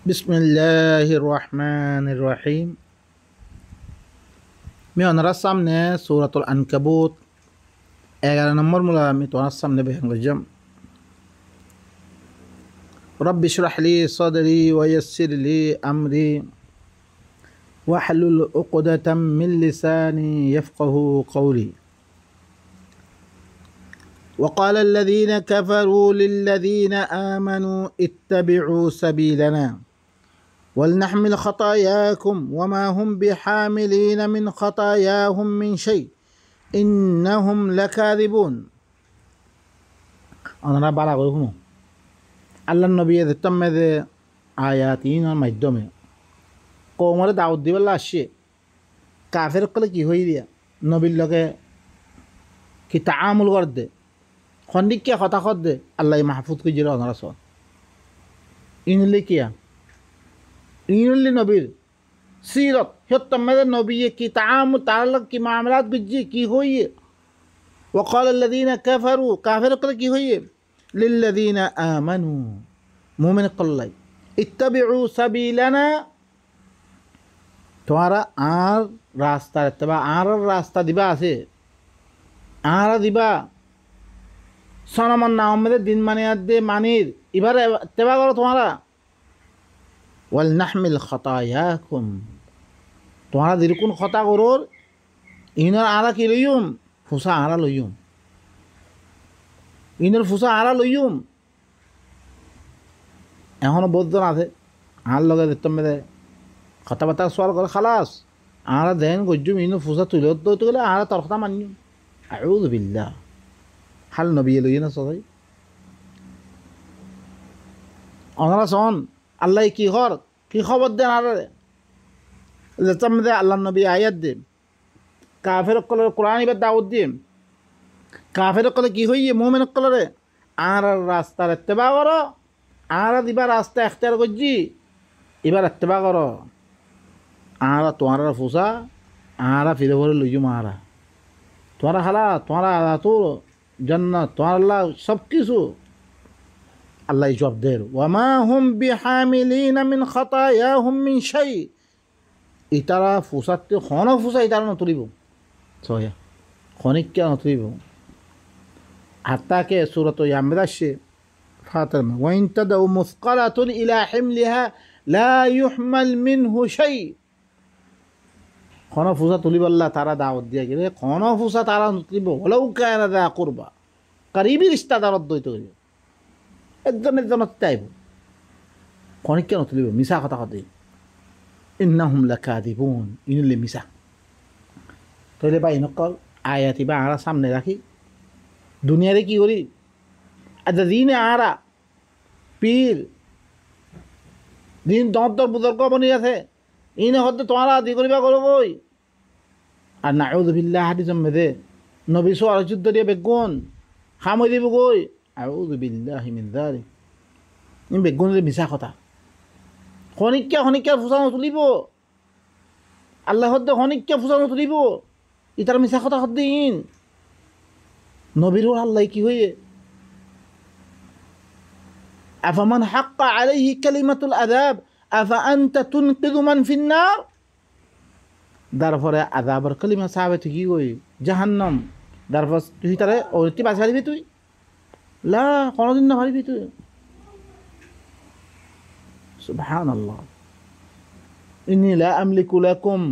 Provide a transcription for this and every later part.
বিসমিল্লাহির রহমানির রহিম। আমি ওনার সামনে সূরাতুল আনকাবুত 11 নম্বর মূলা আমি তোমার সামনে বয়ান করলাম। রব্বি ইশরাহ লি সাদরি ওয়া ইয়াসসির লি আমরি ওয়াহলুল উকদাতাম মিন লিসানি ইয়াফকাহু কওলি। وقال الذين كفروا للذين آمنوا اتبعوا سبيلنا ولنحمل خطاياكم وما هم بحاملين من خطاياهم من شيء إنهم لكاذبون। أنا بارا غيرهم الله النبي تم آياتين المجدومة قومر دعوت دي والله الشيء كافر قل كي هوي دي نبي لك كي تعامل ورد خندق كي خطا خد الله محفوظ كي جرى أنا رسول إن اللي كيا إن نبير سيرت حتى ماذا نبي كي تعامل تعلق كي معاملات بتجي كي هوي. وقال الذين كفروا كافر قل كي هوي للذين آمنوا مؤمن قل اتبعوا سبيلنا تمہارا آر راستہ اتباع آر راستہ দিবা আছে আর দিবা সনমান নাম মধ্যে দিন মানে দে মানির এবারে اتباع করো তোমারা ওয়ালনাহমিল খতায়াকুম তোমারা দিরকুন খতা করোর ইনার আরা কি লইম ফুসা আরা লইম ইনার ফুসা আরা লইম এখনো বদ্ধন আছে আর লগে দিতম দে কথাবার্তা সওয়াল করে খালাস আরা দেন গজ্জুম ইনু ফুসা তুলে তো গেলে আরা তোর কথা মানিম আউযু বিল্লাহ হাল নবী লইনা সবাই ওনারা শোন আল্লাহ কি হর কি খবর দেন আরে যেতাম দে আল্লাহ নবী আয়াত দে কাফের কলে কোরআন ইবার দাওয়াত দিম কাফের কলে কি হইয়ে মুমিন কলে আর রাস্তার ইত্তেবা করো আর দিবা রাস্তা ইখতিয়ার করজি এবার ইত্তেবা করো আর তোমার ফুসা আর ফিরে ভরে লইজু মারা তোমার হালা তোমার আতুর জান্নাত তোমার আল্লাহ সব কিছু আল্লাহ জবাব দেয় ওয়ামা হুম বিহামিলিনা মিন খাতায়াহুম মিন শাই ইতারা ফুসাতে খন ফুসা ইতারা নতুলিব সয়া খনিক্কা নতুলিব হাত্তাকে সূরাত ইয়ামে আসে ফাতার ওয়া ইন তাদউ মুসকালাতুন ইলা হিমলিহা লা ইউহমাল মিনহু শাই খন ফুসা তুলিব আল্লাহ তারা দাওয়াত দিয়া গেলে খন ফুসা তারা নতুলিব ওলাউ কানা দা কুরবা করিবি রিশতাদার দইতে হইব একজনের চাইব খনিক্কা নতুলিব মিছা কথা কথা ইন্নাহুম লাকাযিবুন ইনুল্লে মিছা তাহলে বা ইনকল আয়াতি বা আরা সামনে রাখি দুনিয়ারে কি করি আচ্ছা দিনে আরা পীর দিন দর বুজর্গ বনি আছে ইনে হতে তোমারা আদি করিবা করো বই আর নাউযু বিল্লাহ হাদিসম মেদে নবী সোয়াল যুদ্ধ দিয়ে বেগুন খামই দিব গই আউযু বিল্লাহি মিন যালিক ইন বেগুনের মিছা কথা খনিক্কা ফুসানো তুলিব আল্লাহ হদ্দে খনিক্কা ফুসানো তুলিব ইতার মিছা কথা হদ্দে ইন নবীর আল্লাহ কি হয়ে আফামান হাক্কা আলাইহি কালিমাতুল আযাব আফা আনতা তুনকিযু মান ফিন নার তারপরে আযাবের কালিমা সাহাবে কি কই জাহান্নাম তারপর তুই তারে ওইটি বাঁচাইবি তুই লা কোনদিন না পারবি তুই সুবহানাল্লাহ ইন্নী লা আমলিকু লাকুম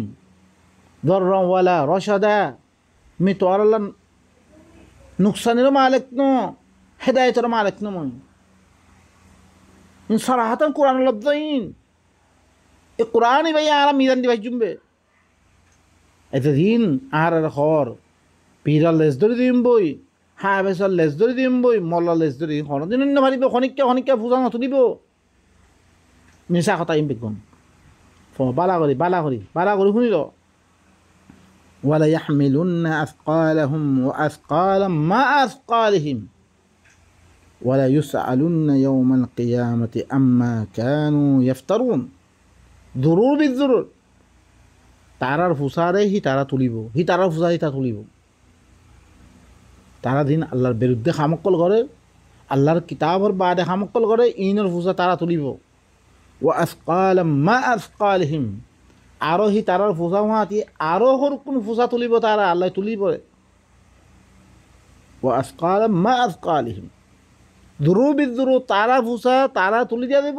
দাররান ওয়ালা রাশাদা মি তো আল্লাহ নুকসানের মালিক ন হেদায়েতের মালিক ন মই ইন সারাহাতান কুরআন লব্জাইন এ কুরআনই ভাই আর মিজান দিবাই জুমবে এতদিন আর খর পীরা লেজ ধরে দিম বই হ্যাঁ বেসার লেজ ধরে দিম বই মল্লা লেজ ধরে কোনদিন না পারিব খনিক্কা ফুজা নতুলিব মিছা কথা ইম বেগুন বালা করি শুনিল ওয়ালা ইয়াহমিলুন্না আথকালাহুম ওয়া আথকালাম মা আথকালিহিম ওয়ালা ইউসআলুন্না ইয়াওমাল কিয়ামাতি আম্মা কানু ইফতারুন যুরুর বিযুরুর তারার ফুসারে হি তারা তুলিব হি তারার ফুসারে তা তুলিব তারা দিন আল্লাহর বিরুদ্ধে খামকল করে আল্লাহর কিতাবর বাদে খামকল করে ইনের ফুসা তারা তুলিব ওয়া আসকালাম মা আসকালহিম, আরো হি তারার ফুসা হুয়াতি আরো হরকুন ফুসা তুলিব তারা আল্লাহ তুলিব। ওয়া আসকালাম মা আসকালহিম, দুরু বিদুরু তারা ফুসা তারা তুলি দিয়া দেব,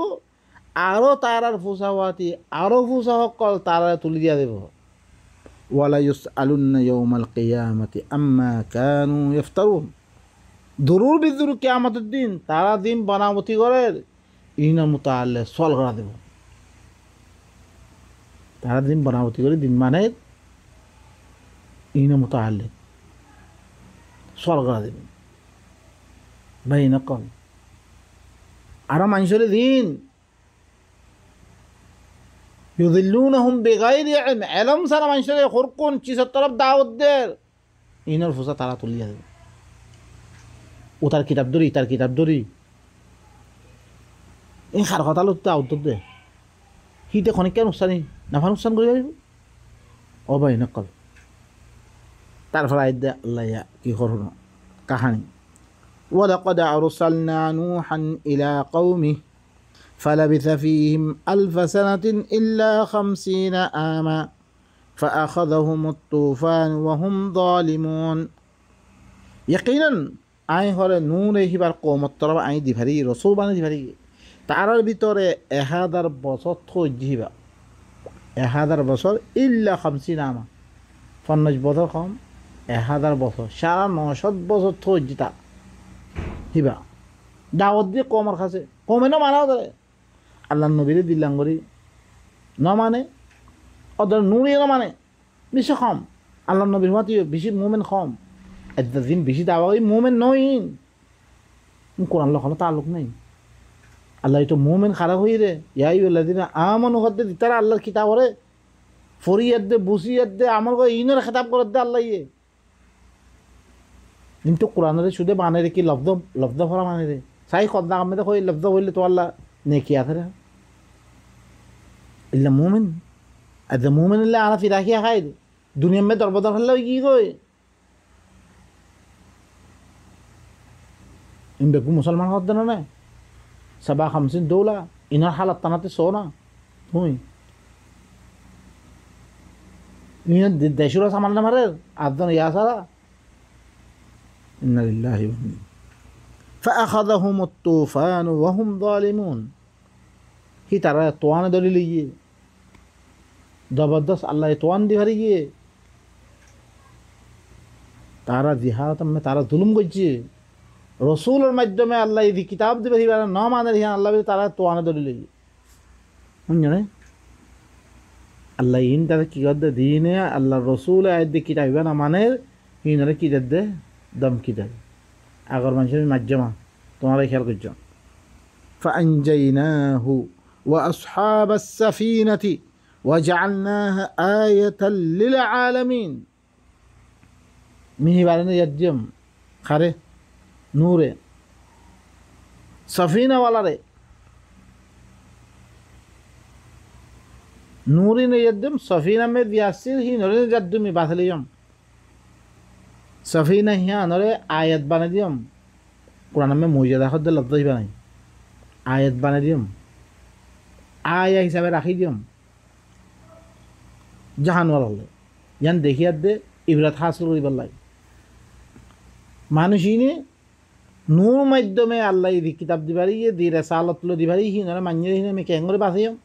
আরো তারার ফুসা হুয়াতি আরো ফুসা সকল তারা তুলি দিয়া দেব। ওয়ালা ইউসআলুন্না ইয়াউমাল কিয়ামাতি আম্মা কানু ইফতারুন, দুরুর বিদুরু কিয়ামতের দিন তারা দিন বানামতি করে ইনা মুতাআল্লে সল করা দেব। তারা দিন বানামতি করে দিন মানে ইনা মুতাআল্লে সল করা দেব ভাই নকল। আরো মানুষের দিন ইউদিল্লুনাহুম বিগাইরি ইলম, ইলম সারা মানুষের হরকুন চিসের তরফ দাওয়াত দের ইনার ফুসা তারা তুলিয়া দেবে। ও তার কিতাব ধরি তার কিতাব ধরি এই খার কথা লোক আউট দে হিতে খনিকা নুকসানি নাফা নুকসান করে যাইব ও ভাই নকল। তারপর আইদে আল্লাহ কি করুন কাহানি। ولقد أرسلنا نوحا إلى قومه فلبث فيهم 1000 سنة إلا 50 عاما فأخذهم الطوفان وهم ظالمون। يقينا আই হলে নূর হিবার কৌমত তরফ আই দিভারি রসুল বানি দিভারি তারার ভিতরে 1000 বছর থইবা 1000 বছর ইল্লা 50 আমা 50 বছর কম 1000 বছর 950 বছর থইতা হিবা দাওয়াত দিয়ে কমর খাসে কমে না মানাও ধরে আল্লাহ নবীরে দিল্লাং করি ন মানে ওদের নুরিয়ে না মানে বেশি কম আল্লাহ নবীর মাতি বেশি মোমেন কম দিন বেশি দাওয়া মোমেন নইন কোরআন লখানো তালুক নেই। আল্লাহ তো মোমেন খারাপ হই রে ইয়াই দিন আমন হতে তারা আল্লাহর কিতাব করে ফরিয়াদ দে বুসিয়াদ দে আমার ইনের খেতাব করে দে আল্লাহ ইয়ে কিন্তু কোরআনের শুধু মানে রে কি লব্ধ লব্ধ ভরা মানে রে সাই কদ্দা আমি তো লব্ধ হইলে তো আল্লাহ নেকি আছে রে ইল্লা মোমেন আজ মোমেন ইল্লা আনা ফিরাকিয়া খাই দুনিয়া মে দরবদর হলে কি কই ইন বেকু মুসলমান হত দেন না সাবা 50 দৌলা ইনার হালাত তানাতে সোনা তুই ইন দেশুরা সামান না মারে আদন ইয়া সারা ইন্না লিল্লাহি ওয়া ইন্না فأخذهم الطوفان وهم ظالمون হি তারা তোয়ান ধরে লিয়ে জবরদস্ত আল্লাহ তোয়ান দি হারি গিয়ে তারা জিহাদ তারা জুলুম করছে রসুলের মাধ্যমে আল্লাহ এই কিতাব দিবে ন মানে আল্লাহ তারা তোয়ানে ধরে লিয়ে শুনছে আল্লাহ ইন তারা কি করতে দিনে আল্লাহ রসুল আয় কিতাব না মানে হিনরে কি দে দম কি দেয় আগর মানুষের মাধ্যমা তোমার খেয়াল করছ। فأنجيناه وأصحاب السفينة وجعلناها آية للعالمين মিহি বারেনে ইয়াজ্জম খারে নূরে সফিনাওয়ালারে নূরি নে ইয়াজ্জম সফিনা মে দিয়াসির হি নরে জাদ্দুমি বাসলিয়ম সফিনা হিয়া নরে আয়াত বানাই দিয়ম কোরআন মে মর্যাদা হদ্দ লব্ধ হিবা নাই আয়াত বানাই দিয়ম আয়া হিসাবে রাখি দিয়ম জাহানোয়ার হলে ইয়ান দেখিয়ার দে ইবরাত হাসিল করিবার লাগে মানুষ ইনে নূর মাধ্যমে আল্লাহ দি কিতাব দিবারি দি রেসালত লো দিবারি হিনরে মানিয়ে হিনে আমি কেঙ্গরে বাঁচিয়ম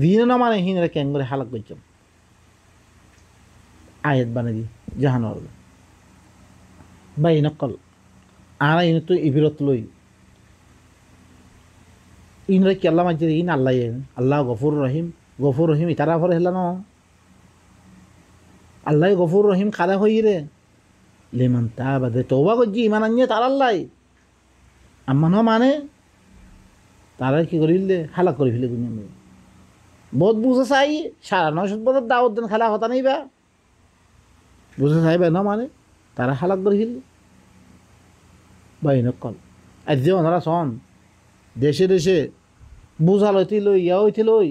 দিন না মানে হিনরে কেঙ্গরে হালাক করছম আয়াত বানাই দি জাহানোয়ার বাই নকল আর ইন তো ইবিরত লই ইনরে কি আল্লাহ মাঝে ইন আল্লাহ আল্লাহ গফুর রহিম ইতারা ভরে হেলা ন আল্লাহ গফুর রহিম খারা হই রে লেমন তা বাদে তৌবা করছি ইমান আনিয়ে তার আল্লাহ আমার মানে তারা কি করিলে হালা করে ফেলে দুনিয়া মেয়ে বহুত বুঝে চাই 950 বছর দাওয়াত দেন খেলা হতা নেই বা বুঝে চাইবে না মানে তারা হালাক করে ফেললে বাই নকল আজ যে ওনারা শোন দেশে দেশে বুঝা লইতে লই ইয়া হইতে লই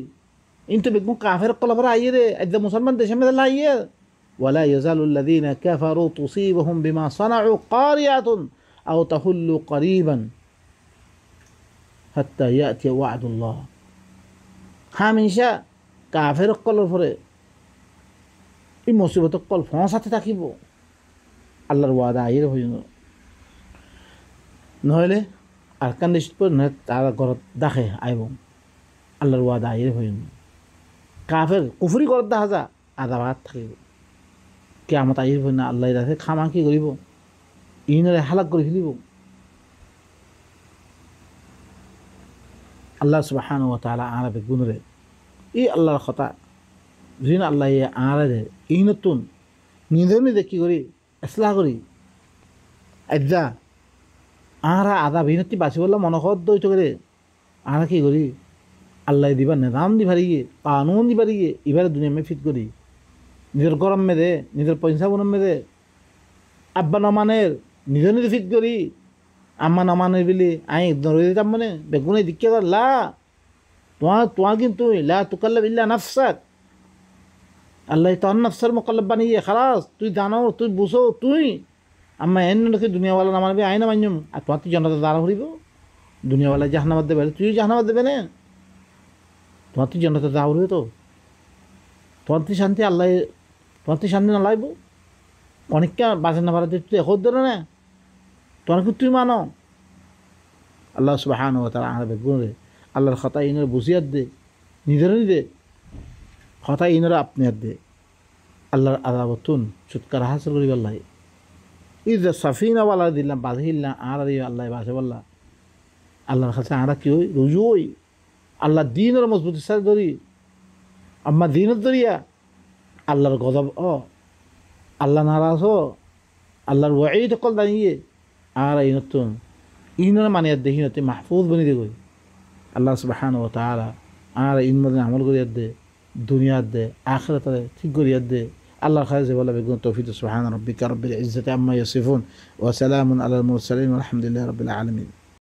কিন্তু বেগমু কাফের কলবরা আইয়ে রে আজ যে মুসলমান দেশে মেলে আইয়ে ولا يزال الذين كفروا تصيبهم بما صنعوا قارعة أو تحل قريبا حتى يأتي وعد الله হামেশা কাফের কলর পরে এই মুসিবত কল ফসাতে থাকিব আল্লাহর ওয়াদা আইর হইল নহলে আর কান্দিস নয় তারা ঘরত দেখে আইব আল্লাহর ওয়াদা আইর হইল কাফের কুফরি ঘরত দেখা যা আধা ভাত থাকিব কেয়ামত আইর হই না আল্লাহ রাখে খামা কি করিব ইনরে হালাক করে ফেলিব আল্লাহ সুবহানাহু ওয়া তাআলা আরা বেগুনরে এই আল্লাহর কথা যিনি আল্লাহ আরে এই নতুন নিজেও নিজে কী করি এসলাহ করি আজ্জা আরা আধা বিনতি বাঁচি বললাম মনসদ দৈত করে আরা কী করি আল্লাহ দিবা নিজাম দিবারি গিয়ে কানুন দিবারি গিয়ে এবারে দুনিয়া মে ফিট করি নিজের গরম মেদে নিজের পয়সা বনম মেদে আব্বা নমানের নিজে নিজে ফিট করি আম্মা নমানের বিলি আই ধরে দিতাম মানে বেগুনে দিকে কর লা তোমার কিন্তু লা তুকাল্লাব ইল্লা নাফসাক আল্লাহ তোর নফসের মোকাল্লাব বানিয়ে খালাস তুই জানো তুই বুঝো তুই আম্মা এন নাকি দুনিয়াওয়ালা নামানবি আই না মান্যম আর তোমার তুই জনতা দাঁড়া করিব দুনিয়াওয়ালা জাহান্নাবাদ দেবে তুই জাহান্নাবাদ দেবে না তোমার তুই জনতা দাঁড়া করিব তো তোমার তুই শান্তি আল্লাহ তোমার তুই শান্তি না লাইব অনেকটা বাঁচে না পারা তুই এখন ধরে না তোমার কি তুই মানো আল্লাহ সুবহানাহু ওয়া তাআলা আরা বেগুনরে আল্লাহর কথা ইনরে বুঝিয়াত দে নিজের নিজে কথা ইনরা আপনি আর দে আল্লাহর আদাবতুন ছুটকারা হাসিল করি আল্লাহ ইদা সাফিনাওয়ালা দিলাম বাঁধিল্লা আর দিয়ে আল্লাহ বাসে বললা আল্লাহর কাছে আরা কি হই রুজু হই আল্লাহ দিনের মজবুতির সাথে ধরি আম্মা দিনের ধরিয়া আল্লাহর গজব আল্লাহ নারাজ আল্লাহর ওয়াঈদ কল দাঁড়িয়ে আর এই নতুন ইনরা মানিয়ার দেখি নতে মাহফুজ বনি দে গই আল্লাহ সুবহানাহু ওয়া তাআলা আর ইন মধ্যে আমল করিয়ার দে দুনিয়ার দে আখিরাতে ঠিক করিয়ার দে আল্লাহর খাজে বলা বেগুন তৌফিক সুবহান রাব্বিকা রাব্বিল ইজ্জাতি আম্মা ইয়াসিফুন ওয়া সালামুন আলাল মুরসালিন ওয়া আলহামদুলিল্লাহি রাব্বিল আলামিন